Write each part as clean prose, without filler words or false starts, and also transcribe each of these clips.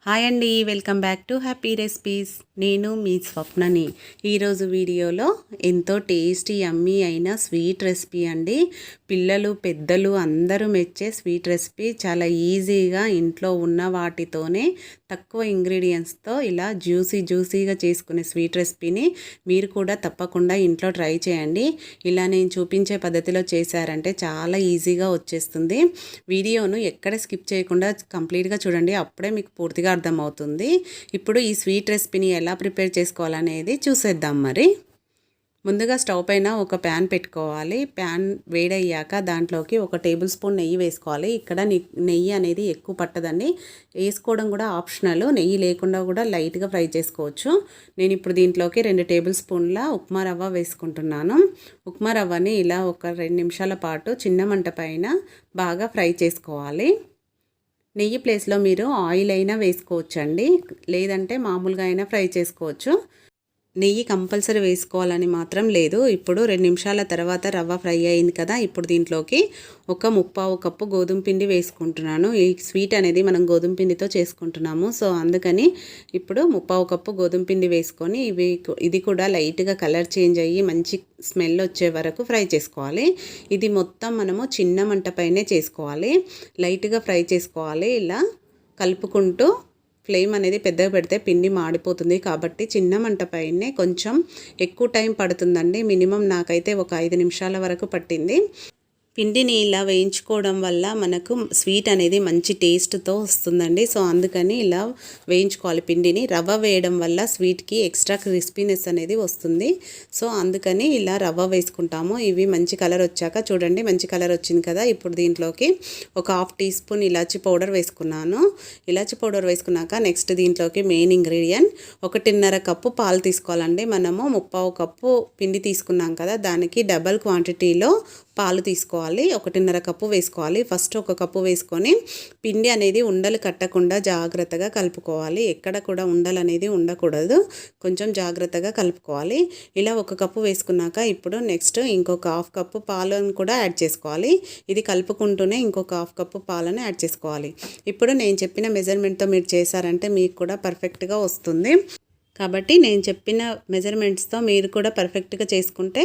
Hi అండి, welcome back to happy recipes. నేను మీ స్వప్నని. ఈరోజు వీడియోలో ఎంతో టేస్టీ యమ్మీ అయిన స్వీట్ రెసిపీ అండి. పిల్లలు పెద్దలు అందరూ మెచ్చే స్వీట్ రెసిపీ. చాలా ఈజీగా ఇంట్లో ఉన్న వాటితోనే తక్కువ ఇంగ్రీడియంట్స్తో ఇలా జ్యూసీగా చేసుకునే స్వీట్ రెసిపీని మీరు కూడా తప్పకుండా ఇంట్లో ట్రై చేయండి. ఇలా నేను చూపించే పద్ధతిలో చేశారంటే చాలా ఈజీగా వచ్చేస్తుంది. వీడియోను ఎక్కడ స్కిప్ చేయకుండా కంప్లీట్గా చూడండి, అప్పుడే మీకు పూర్తిగా అర్థమవుతుంది. ఇప్పుడు ఈ స్వీట్ రెసిపీని ఎలా ప్రిపేర్ చేసుకోవాలనేది చూసేద్దాం. మరి ముందుగా స్టవ్ పైన ఒక ప్యాన్ పెట్టుకోవాలి. ప్యాన్ వేడయ్యాక దాంట్లోకి 1 టేబుల్ స్పూన్ నెయ్యి వేసుకోవాలి. ఇక్కడ నెయ్యి అనేది ఎక్కువ పట్టదండి, వేసుకోవడం కూడా ఆప్షనల్. నెయ్యి లేకుండా కూడా లైట్గా ఫ్రై చేసుకోవచ్చు. నేను ఇప్పుడు దీంట్లోకి 2 టేబుల్ స్పూన్ల ఉప్మా రవ్వ వేసుకుంటున్నాను. ఉప్మా రవ్వని ఇలా ఒక 2 నిమిషాల పాటు చిన్న మంట పైన బాగా ఫ్రై చేసుకోవాలి. నెయ్యి ప్లేస్లో మీరు ఆయిల్ అయినా వేసుకోవచ్చండి, లేదంటే మామూలుగా అయినా ఫ్రై చేసుకోవచ్చు. నెయ్యి కంపల్సరీ వేసుకోవాలని మాత్రం లేదు. ఇప్పుడు 2 నిమిషాల తర్వాత రవ్వ ఫ్రై అయింది కదా, ఇప్పుడు దీంట్లోకి ఒక 1/4 కప్పు గోధుమ పిండి వేసుకుంటున్నాను. ఈ స్వీట్ అనేది మనం గోధుమ పిండితో చేసుకుంటున్నాము, సో అందుకని ఇప్పుడు 1/4 కప్పు గోధుమ పిండి వేసుకొని ఇది కూడా లైట్గా కలర్ చేంజ్ అయ్యి మంచి స్మెల్ వచ్చే వరకు ఫ్రై చేసుకోవాలి. ఇది మొత్తం మనము చిన్న మంట పైనే చేసుకోవాలి, లైట్గా ఫ్రై చేసుకోవాలి. ఇలా కలుపుకుంటూ ఫ్లేమ్ అనేది పెద్దగా పెడితే పిండి మాడిపోతుంది, కాబట్టి చిన్న మంట పైనే కొంచెం ఎక్కువ టైం పడుతుందండి. మినిమం నాకైతే ఒక 5 నిమిషాల వరకు పట్టింది. పిండిని ఇలా వేయించుకోవడం వల్ల మనకు స్వీట్ అనేది మంచి టేస్ట్తో వస్తుందండి, సో అందుకని ఇలా వేయించుకోవాలి పిండిని. రవ్వ వేయడం వల్ల స్వీట్కి ఎక్స్ట్రా క్రిస్పీనెస్ అనేది వస్తుంది, సో అందుకని ఇలా రవ్వ వేసుకుంటాము. ఇవి మంచి కలర్ వచ్చాక చూడండి, మంచి కలర్ వచ్చింది కదా, ఇప్పుడు దీంట్లోకి ఒక 1/2 టీ స్పూన్ ఇలాచీ పౌడర్ వేసుకున్నాను. ఇలాచీ పౌడర్ వేసుకున్నాక నెక్స్ట్ దీంట్లోకి మెయిన్ ఇంగ్రీడియంట్ 1.5 కప్పు పాలు తీసుకోవాలండి. మనము 1/4 కప్పు పిండి తీసుకున్నాం కదా, దానికి డబల్ క్వాంటిటీలో పాలు తీసుకోవాలి. 1.5 కప్పు వేసుకోవాలి. ఫస్ట్ 1 కప్పు వేసుకొని పిండి అనేది ఉండలు కట్టకుండా జాగ్రత్తగా కలుపుకోవాలి. ఎక్కడ కూడా ఉండలు అనేది ఉండకూడదు, కొంచెం జాగ్రత్తగా కలుపుకోవాలి. ఇలా 1 కప్పు వేసుకున్నాక ఇప్పుడు నెక్స్ట్ ఇంకొక 1/2 కప్పు పాలను కూడా యాడ్ చేసుకోవాలి. ఇది కలుపుకుంటూనే ఇంకొక 1/2 కప్పు పాలను యాడ్ చేసుకోవాలి. ఇప్పుడు నేను చెప్పిన మెజర్మెంట్తో మీరు చేశారంటే మీకు కూడా పర్ఫెక్ట్గా వస్తుంది. కాబట్టి నేను చెప్పిన మెజర్మెంట్స్తో మీరు కూడా పర్ఫెక్ట్గా చేసుకుంటే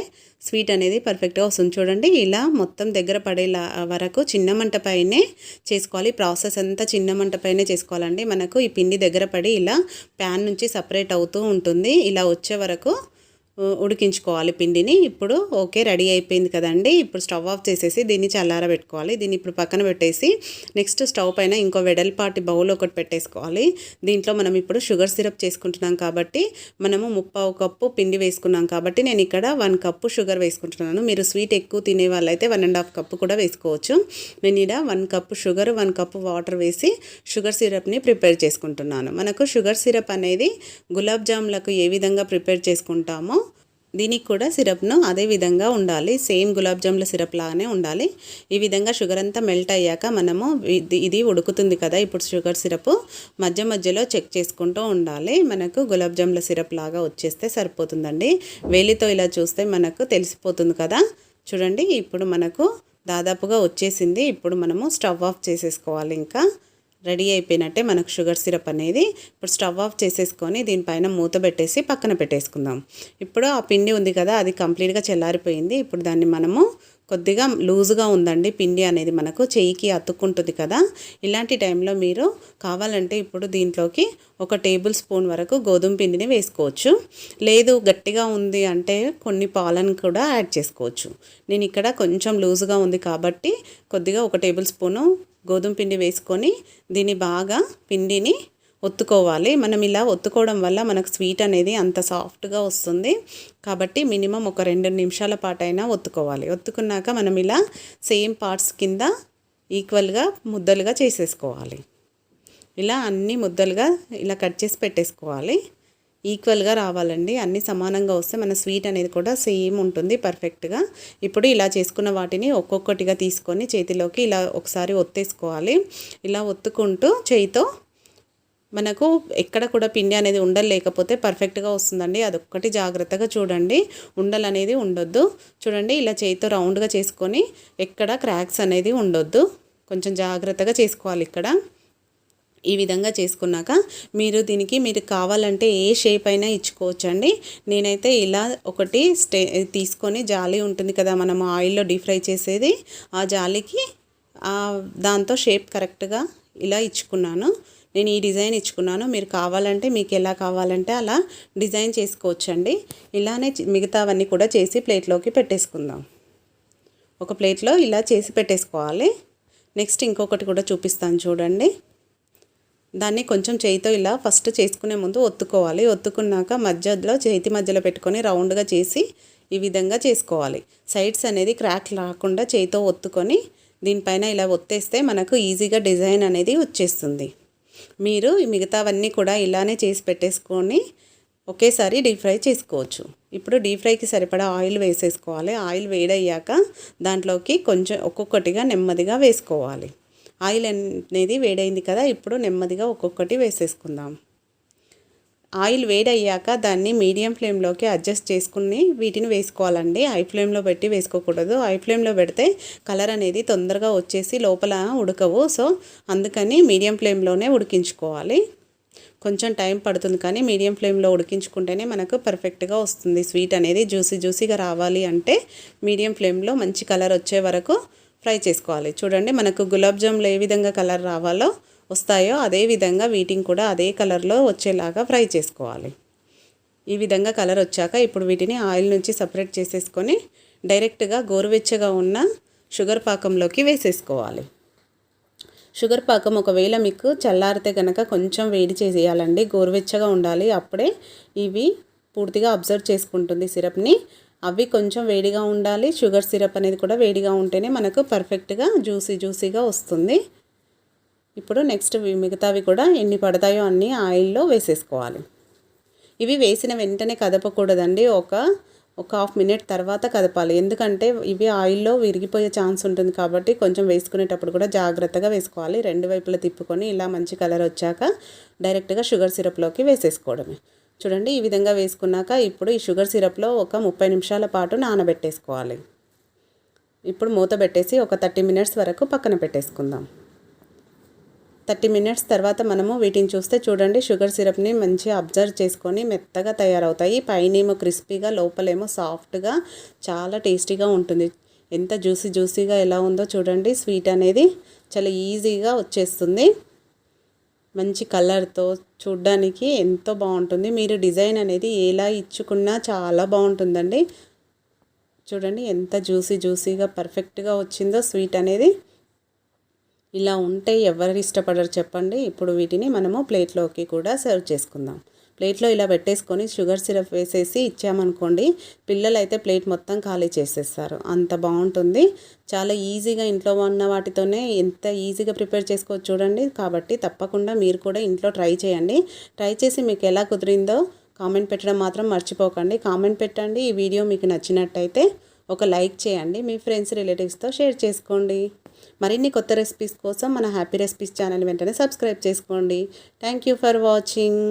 స్వీట్ అనేది పర్ఫెక్ట్గా వస్తుంది. చూడండి, ఇలా మొత్తం దగ్గర పడేలా వరకు చిన్న మంట పైనే చేసుకోవాలి. ప్రాసెస్ అంతా చిన్న మంట పైనే చేసుకోవాలండి. మనకు ఈ పిండి దగ్గర పడి ఇలా ప్యాన్ నుంచి సపరేట్ అవుతూ ఉంటుంది. ఇలా వచ్చే వరకు ఉడికించుకోవాలి పిండిని. ఇప్పుడు ఓకే, రెడీ అయిపోయింది కదండి. ఇప్పుడు స్టవ్ ఆఫ్ చేసేసి దీన్ని చల్లారబెట్టుకోవాలి. దీన్ని ఇప్పుడు పక్కన పెట్టేసి నెక్స్ట్ స్టవ్ పైన ఇంకో వెడల్పాటి బౌల్ ఒకటి పెట్టేసుకోవాలి. దీంట్లో మనం ఇప్పుడు షుగర్ సిరప్ చేసుకుంటున్నాం కాబట్టి మనము 1/4 కప్పు పిండి వేసుకున్నాం కాబట్టి నేను ఇక్కడ 1 కప్పు షుగర్ వేసుకుంటున్నాను. మీరు స్వీట్ ఎక్కువ తినే వాళ్ళైతే 1.5 కప్పు కూడా వేసుకోవచ్చు. నేను ఇక్కడ 1 కప్పు షుగర్ 1 కప్పు వాటర్ వేసి షుగర్ సిరప్ని ప్రిపేర్ చేసుకుంటున్నాను. మనకు షుగర్ సిరప్ అనేది గులాబ్ జాములకు ఏ విధంగా ప్రిపేర్ చేసుకుంటామో దీనికి కూడా సిరప్ను అదే విధంగా ఉండాలి, సేమ్ గులాబ్ జాముల సిరప్ లాగానే ఉండాలి. ఈ విధంగా షుగర్ అంతా మెల్ట్ అయ్యాక మనము ఇది ఉడుకుతుంది కదా, ఇప్పుడు షుగర్ సిరప్ మధ్యలో చెక్ చేసుకుంటూ ఉండాలి. మనకు గులాబ్ జాముల సిరప్ లాగా వచ్చేస్తే సరిపోతుందండి. వేలితో ఇలా చూస్తే మనకు తెలిసిపోతుంది కదా. చూడండి, ఇప్పుడు మనకు దాదాపుగా వచ్చేసింది. ఇప్పుడు మనము స్టవ్ ఆఫ్ చేసేసుకోవాలి. ఇంకా రెడీ అయిపోయినట్టే మనకు షుగర్ సిరప్ అనేది. ఇప్పుడు స్టవ్ ఆఫ్ చేసేసుకొని దీనిపైన మూత పెట్టేసి పక్కన పెట్టేసుకుందాం. ఇప్పుడు ఆ పిండి ఉంది కదా, అది కంప్లీట్గా చల్లారిపోయింది. ఇప్పుడు దాన్ని మనము కొద్దిగా లూజుగా ఉందండి పిండి అనేది, మనకు చెయ్యికి అతుక్కుంటుంది కదా. ఇలాంటి టైంలో మీరు కావాలంటే ఇప్పుడు దీంట్లోకి 1 టేబుల్ స్పూన్ వరకు గోధుమ పిండిని వేసుకోవచ్చు. లేదు గట్టిగా ఉంది అంటే కొన్ని పాలను కూడా యాడ్ చేసుకోవచ్చు. నేను ఇక్కడ కొంచెం లూజుగా ఉంది కాబట్టి కొద్దిగా 1 టేబుల్ స్పూను గోధుమ పిండి వేసుకొని దీన్ని బాగా పిండిని ఒత్తుకోవాలి. మనం ఇలా ఒత్తుకోవడం వల్ల మనకు స్వీట్ అనేది అంత సాఫ్ట్గా వస్తుంది. కాబట్టి మినిమం ఒక 2 నిమిషాల పాటైనా ఒత్తుకోవాలి. ఒత్తుకున్నాక మనం ఇలా సేమ్ పార్ట్స్ కింద ఈక్వల్గా ముద్దలుగా చేసేసుకోవాలి. ఇలా అన్ని ముద్దలుగా ఇలా కట్ చేసి పెట్టేసుకోవాలి. ఈక్వల్గా రావాలండి, అన్నీ సమానంగా వస్తే మన స్వీట్ అనేది కూడా సేమ్ ఉంటుంది పర్ఫెక్ట్గా. ఇప్పుడు ఇలా చేసుకున్న వాటిని ఒక్కొక్కటిగా తీసుకొని చేతిలోకి ఇలా ఒకసారి ఒత్తేసుకోవాలి. ఇలా ఒత్తుకుంటూ చేయితో మనకు ఎక్కడ కూడా పిండి అనేది ఉండలు లేకపోతే పర్ఫెక్ట్గా వస్తుందండి. అదొక్కటి జాగ్రత్తగా చూడండి, ఉండలు అనేది ఉండొద్దు. చూడండి, ఇలా చేయితో రౌండ్గా చేసుకొని ఎక్కడ క్రాక్స్ అనేది ఉండొద్దు, కొంచెం జాగ్రత్తగా చేసుకోవాలి. ఇక్కడ ఈ విధంగా చేసుకున్నాక మీరు కావాలంటే ఏ షేప్ అయినా ఇచ్చుకోవచ్చండి. నేనైతే ఇలా ఒకటి తీసుకొని జాలి ఉంటుంది కదా మనం ఆయిల్లో డీప్ ఫ్రై చేసేది, ఆ జాలికి దాంతో షేప్ కరెక్ట్గా ఇలా ఇచ్చుకున్నాను. నేను ఈ డిజైన్ ఇచ్చుకున్నాను. మీరు కావాలంటే మీకు ఎలా కావాలంటే అలా డిజైన్ చేసుకోవచ్చండి. ఇలానే మిగతావన్నీ కూడా చేసి ప్లేట్లోకి పెట్టేసుకుందాం. ఒక ప్లేట్లో ఇలా చేసి పెట్టేసుకోవాలి. నెక్స్ట్ ఇంకొకటి కూడా చూపిస్తాను చూడండి. దాన్ని కొంచెం చేయితో ఇలా ఫస్ట్ చేసుకునే ముందు ఒత్తుకోవాలి. ఒత్తుకున్నాక చేతి మధ్యలో పెట్టుకొని రౌండ్గా చేసి ఈ విధంగా చేసుకోవాలి. సైడ్స్ అనేది క్రాక్ రాకుండా చేయితో ఒత్తుకొని దీనిపైన ఇలా ఒత్తేస్తే మనకు ఈజీగా డిజైన్ అనేది వచ్చేస్తుంది. మీరు మిగతావన్నీ కూడా ఇలానే చేసి పెట్టేసుకొని ఒకేసారి డీప్ ఫ్రై చేసుకోవచ్చు. ఇప్పుడు డీప్ ఫ్రైకి సరిపడా ఆయిల్ వేసేసుకోవాలి. ఆయిల్ వేడయ్యాక దాంట్లోకి కొంచెం ఒక్కొక్కటిగా నెమ్మదిగా వేసుకోవాలి. ఆయిల్ అనేది వేడైంది కదా, ఇప్పుడు నెమ్మదిగా ఒక్కొక్కటి వేసేసుకుందాం. ఆయిల్ వేడయ్యాక దాన్ని మీడియం ఫ్లేమ్లోకి అడ్జస్ట్ చేసుకుని వీటిని వేసుకోవాలండి. హై ఫ్లేమ్లో పెట్టి వేసుకోకూడదు. హై ఫ్లేమ్లో పెడితే కలర్ అనేది తొందరగా వచ్చేసి లోపల ఉడకవు. సో అందుకని మీడియం ఫ్లేమ్లోనే ఉడికించుకోవాలి. కొంచెం టైం పడుతుంది కానీ మీడియం ఫ్లేమ్లో ఉడికించుకుంటేనే మనకు పర్ఫెక్ట్గా వస్తుంది. స్వీట్ అనేది జ్యూసీగా రావాలి అంటే మీడియం ఫ్లేమ్లో మంచి కలర్ వచ్చే వరకు ఫ్రై చేసుకోవాలి. చూడండి మనకు గులాబ్ జాములు ఏ విధంగా కలర్ రావాలో వస్తాయో అదే విధంగా వీటిని కూడా అదే కలర్లో వచ్చేలాగా ఫ్రై చేసుకోవాలి. ఈ విధంగా కలర్ వచ్చాక ఇప్పుడు వీటిని ఆయిల్ నుంచి సపరేట్ చేసేసుకొని డైరెక్ట్గా గోరువెచ్చగా ఉన్న షుగర్ పాకంలోకి వేసేసుకోవాలి. షుగర్ పాకం ఒకవేళ మీకు చల్లారితే కనుక కొంచెం వేడి చేసేయాలండి. గోరువెచ్చగా ఉండాలి. అప్పుడే ఇవి పూర్తిగా అబ్జర్వ్ చేసుకుంటుంది సిరప్ని. అవి కొంచెం వేడిగా ఉండాలి. షుగర్ సిరప్ అనేది కూడా వేడిగా ఉంటేనే మనకు పర్ఫెక్ట్గా జ్యూసీగా వస్తుంది. ఇప్పుడు నెక్స్ట్ మిగతావి కూడా ఎన్ని పడతాయో అన్నీ ఆయిల్లో వేసేసుకోవాలి. ఇవి వేసిన వెంటనే కదపకూడదండి. ఒక హాఫ్ మినిట్ తర్వాత కదపాలి. ఎందుకంటే ఇవి ఆయిల్లో విరిగిపోయే ఛాన్స్ ఉంటుంది కాబట్టి కొంచెం వేసుకునేటప్పుడు కూడా జాగ్రత్తగా వేసుకోవాలి. రెండు వైపులా తిప్పుకొని ఇలా మంచి కలర్ వచ్చాక డైరెక్ట్గా షుగర్ సిరప్లోకి వేసేసుకోవడమే. చూడండి ఈ విధంగా వేసుకున్నాక ఇప్పుడు ఈ షుగర్ సిరప్లో ఒక 30 నిమిషాల పాటు నానబెట్టేసుకోవాలి. ఇప్పుడు మూత పెట్టేసి ఒక 30 మినిట్స్ వరకు పక్కన పెట్టేసుకుందాం. 30 మినిట్స్ తర్వాత మనము వీటిని చూస్తే చూడండి షుగర్ సిరప్ని మంచిగా అబ్జర్వ్ చేసుకొని మెత్తగా తయారవుతాయి. పైనేమో క్రిస్పీగా లోపలేమో సాఫ్ట్గా చాలా టేస్టీగా ఉంటుంది. ఎంత జ్యూసీగా ఎలా ఉందో చూడండి. స్వీట్ అనేది చాలా ఈజీగా వచ్చేస్తుంది. మంచి కలర్తో చూడ్డానికి ఎంతో బాగుంటుంది. మీరు డిజైన్ అనేది ఎలా ఇచ్చుకున్నా చాలా బాగుంటుందండి. చూడండి ఎంత జ్యూసీగా పర్ఫెక్ట్గా వచ్చిందో స్వీట్ అనేది. ఇలా ఉంటే ఎవరు ఇష్టపడరు చెప్పండి. ఇప్పుడు వీటిని మనము ప్లేట్లోకి కూడా సర్వ్ చేసుకుందాం. ప్లేట్లో ఇలా పెట్టేసుకొని షుగర్ సిరప్ వేసేసి ఇచ్చామనుకోండి, పిల్లలు అయితే ప్లేట్ మొత్తం ఖాళీ చేసేస్తారు. అంత బాగుంటుంది. చాలా ఈజీగా ఇంట్లో ఉన్న వాటితోనే ఎంత ఈజీగా ప్రిపేర్ చేసుకోవచ్చు చూడండి. కాబట్టి తప్పకుండా మీరు కూడా ఇంట్లో ట్రై చేయండి. ట్రై చేసి మీకు ఎలా కుదిరిందో కామెంట్ పెట్టడం మాత్రం మర్చిపోకండి. కామెంట్ పెట్టండి. ఈ వీడియో మీకు నచ్చినట్టయితే ఒక లైక్ చేయండి. మీ ఫ్రెండ్స్ రిలేటివ్స్తో షేర్ చేసుకోండి. మరిన్ని కొత్త రెసిపీస్ కోసం మన హ్యాపీ రెసిపీస్ ఛానల్ వెంటనే సబ్స్క్రైబ్ చేసుకోండి. Thank you for watching.